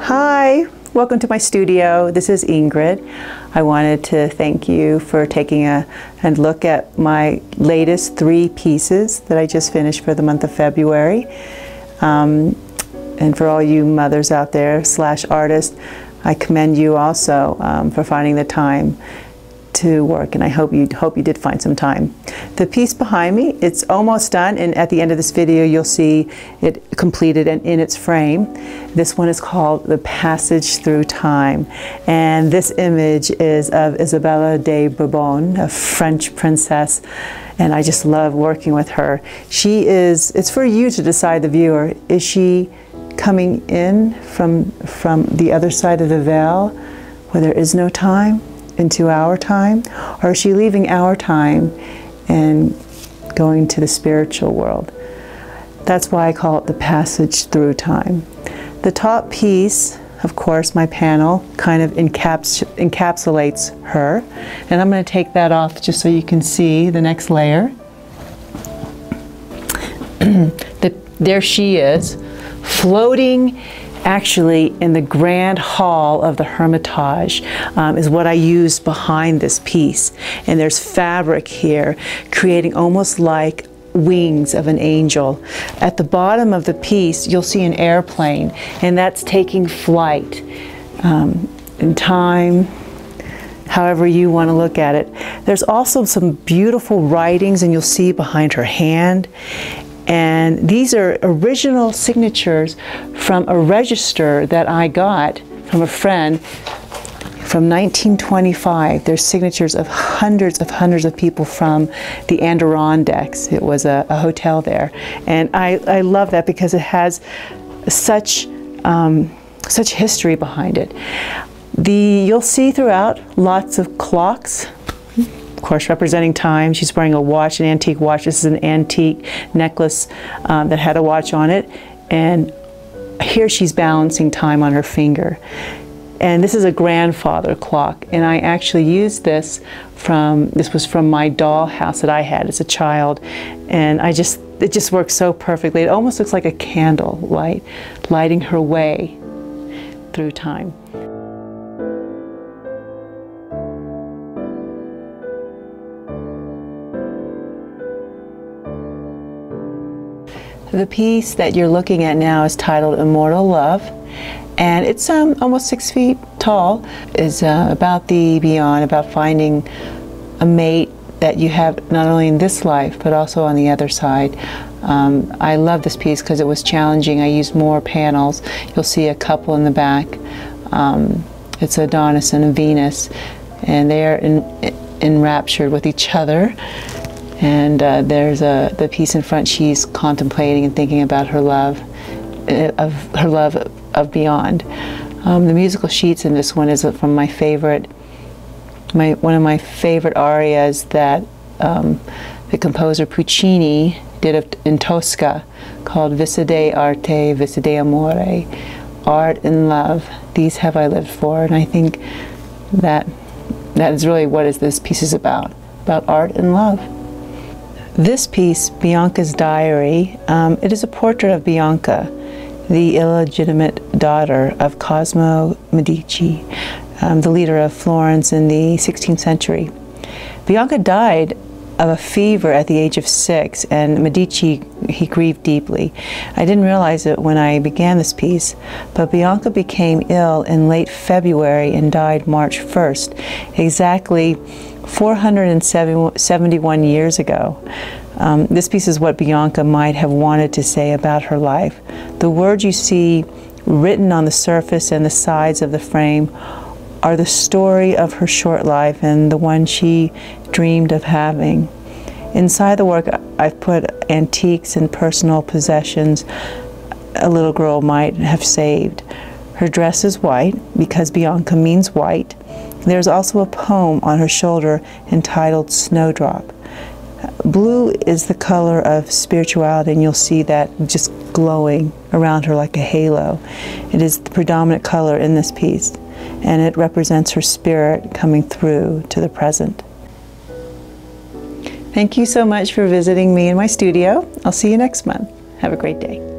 Hi, welcome to my studio. This is Ingrid. I wanted to thank you for taking a look at my latest 3 pieces that I just finished for the month of February. And for all you mothers out there / artists, I commend you also for finding the time to work, and I hope you did find some time. The piece behind me, it's almost done, and at the end of this video you'll see it completed and in its frame. This one is called The Passage Through Time, and this image is of Isabella de Bourbon, a French princess, and I just love working with her. She is, it's for you to decide, the viewer, is she coming in from the other side of the veil where there is no time into our time, or is she leaving our time and going to the spiritual world? That's why I call it the passage through time. The top piece, of course, my panel, kind of encapsulates her, and I'm going to take that off just so you can see the next layer. There she is, floating actually in the grand hall of the Hermitage, is what I used behind this piece. And there's fabric here creating almost like wings of an angel. At the bottom of the piece you'll see an airplane, and that's taking flight in time, however you want to look at it. There's also some beautiful writings, and you'll see behind her hand. And these are original signatures from a register that I got from a friend from 1925. There's signatures of hundreds of people from the Adirondacks. It was a hotel there. And I love that because it has such history behind it. You'll see throughout lots of clocks, of course, representing time. She's wearing a watch, an antique watch. This is an antique necklace that had a watch on it. And here she's balancing time on her finger. And this is a grandfather clock. And I actually used this was from my doll house that I had as a child. And it just works so perfectly. It almost looks like a candle light, lighting her way through time. The piece that you're looking at now is titled Immortal Love, and it's almost 6 feet tall. It's about the beyond, about finding a mate that you have not only in this life but also on the other side. I love this piece because it was challenging. I used more panels. You'll see a couple in the back. It's Adonis and a Venus, and they're enraptured with each other. And there's the piece in front. She's contemplating and thinking about her love, of beyond. The musical sheets in this one is from my favorite, one of my favorite arias that the composer Puccini did in Tosca, called Viside Arte, Viside Amore, art and love. These have I lived for, and I think that is really what this piece is about art and love. This piece, Bianca's Diary, it is a portrait of Bianca, the illegitimate daughter of Cosimo Medici, the leader of Florence in the 16th century. Bianca died of a fever at the age of 6, and Medici, he grieved deeply. I didn't realize it when I began this piece, but Bianca became ill in late February and died March 1st, exactly 471 years ago. This piece is what Bianca might have wanted to say about her life. The words you see written on the surface and the sides of the frame are the story of her short life and the one she dreamed of having. Inside the work, I've put antiques and personal possessions a little girl might have saved. Her dress is white because Bianca means white. There's also a poem on her shoulder entitled Snowdrop. Blue is the color of spirituality, and you'll see that just glowing around her like a halo. It is the predominant color in this piece, and it represents her spirit coming through to the present. Thank you so much for visiting me in my studio. I'll see you next month. Have a great day.